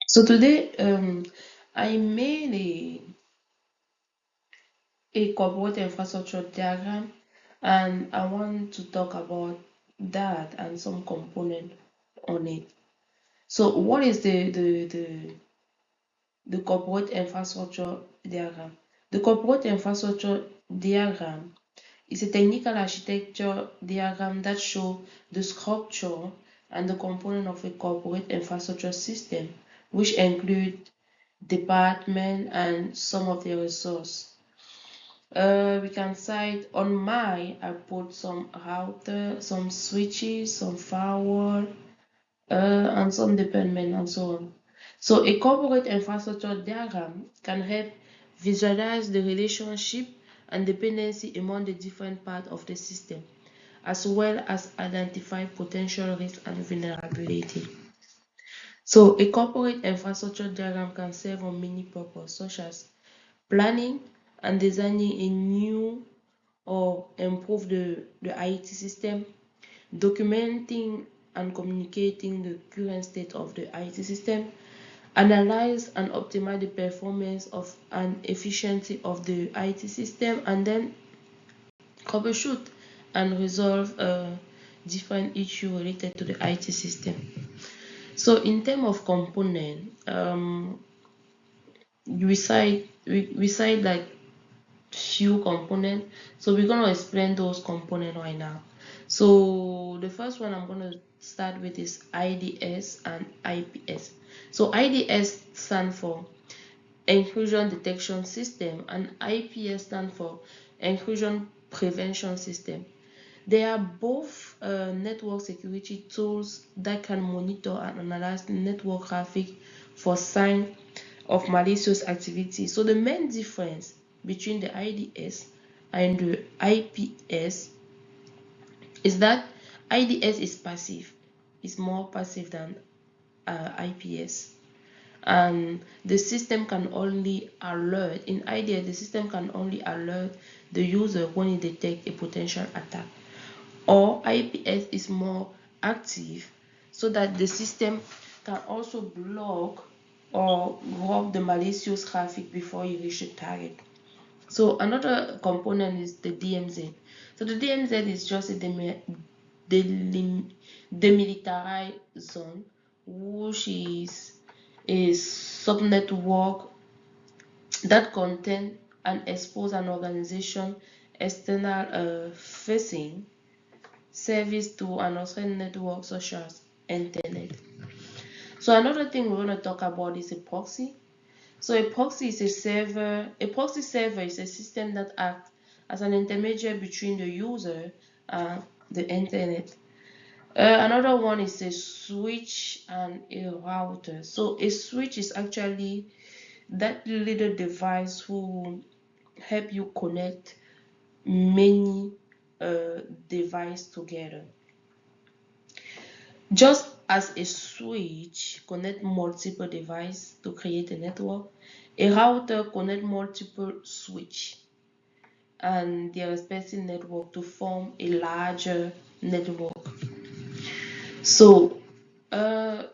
So today, I made a corporate infrastructure diagram, and I want to talk about that and some component on it. So what is the corporate infrastructure diagram? The corporate infrastructure diagram is a technical architecture diagram that shows the structure and the component of a corporate infrastructure system, which include department and some of the resource. We can cite on my, I put some router, some switches, some firewall, and some department and so on. So a corporate infrastructure diagram can help visualize the relationship and dependency among the different parts of the system, as well as identify potential risks and vulnerability. So a corporate infrastructure diagram can serve on many purposes, such as planning and designing a new or improve the IT system, documenting and communicating the current state of the IT system, analyze and optimize the performance of and efficiency of the IT system, and then troubleshoot and resolve different issues related to the IT system. So in terms of component, we cite like few components. So we're going to explain those components right now. So the first one I'm going to start with is IDS and IPS. So IDS stands for Intrusion Detection System, and IPS stands for Intrusion Prevention System. They are both network security tools that can monitor and analyze network traffic for signs of malicious activity. So the main difference between the IDS and the IPS is that IDS is passive, it's more passive than IPS. And the system can only alert, in IDS, the system can only alert the user when it detects a potential attack. Or IPS is more active so that the system can also block or grab the malicious traffic before you reach the target. So another component is the DMZ. So the DMZ is just a demilitarized zone, which is a subnetwork that contain and expose an organization external facing service to an outside network such as internet. So another thing we're going to talk about is a proxy. So a proxy is a server. A proxy server is a system that acts as an intermediary between the user and the internet. Another one is a switch and a router. So a switch is actually that little device who help you connect many devices together. Just as a switch connect multiple devices to create a network, a router connect multiple switch and their respective network to form a larger network. So uh,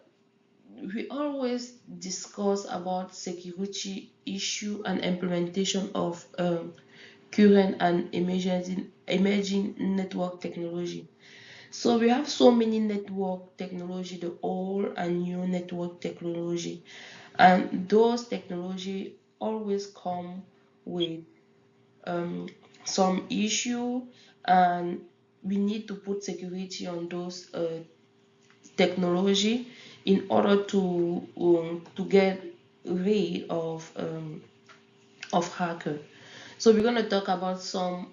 we always discuss about security issue and implementation of current and emerging network technology. So we have so many network technology, the old and new network technology, and those technology always come with some issue, and we need to put security on those technology in order to get rid of hacker. So we're going to talk about some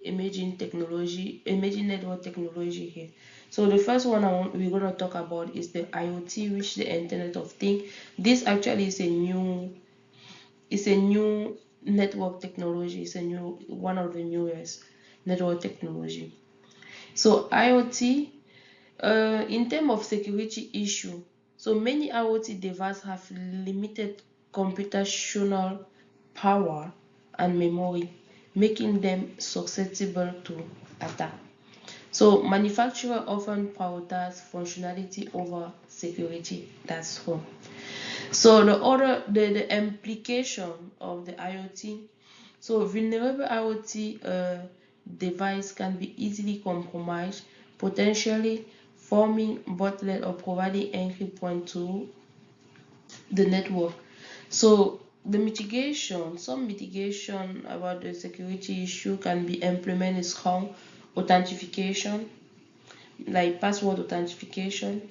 emerging network technology here. So the first one we're going to talk about is the IoT, which is the Internet of Things. This actually is a new network technology. It's a new one of the newest network technology. So IoT, in terms of security issue, so many IoT devices have limited computational power and memory, making them susceptible to attack. So manufacturers often prioritize functionality over security. That's all. So the implication of the IoT. So vulnerable IoT device can be easily compromised, potentially forming bottleneck or providing entry point to the network. So some mitigation about the security issue can be implemented strong authentication, like password authentication,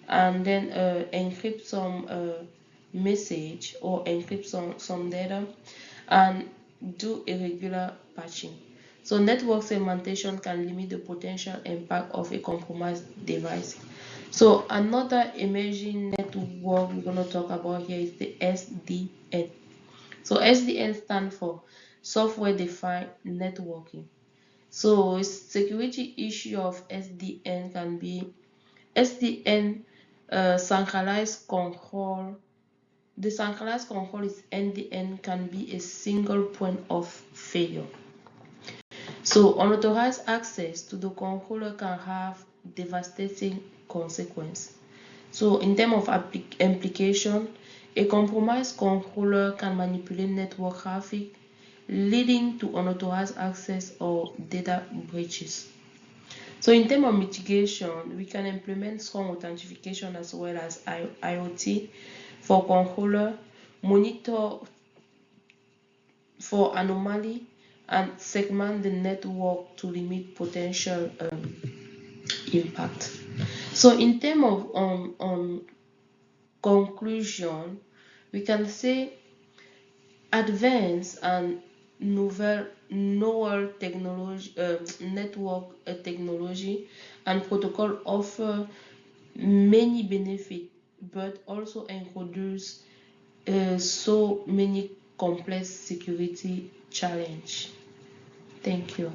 and then encrypt some message or encrypt some data, and do irregular patching. So network segmentation can limit the potential impact of a compromised device. So another emerging network we're going to talk about here is the SDN. So SDN stands for Software Defined Networking. So security issue of SDN can be SDN centralized control. The centralized control is NDN can be a single point of failure. So unauthorized access to the controller can have devastating consequences. So in terms of implication, a compromised controller can manipulate network traffic, leading to unauthorized access or data breaches. So in terms of mitigation, we can implement strong authentication as well as IoT for controller, monitor for anomaly, and segment the network to limit potential impact. So in terms of conclusion, we can say advanced and novel technology, network technology and protocol offer many benefits, but also introduce so many complex security challenge. Thank you.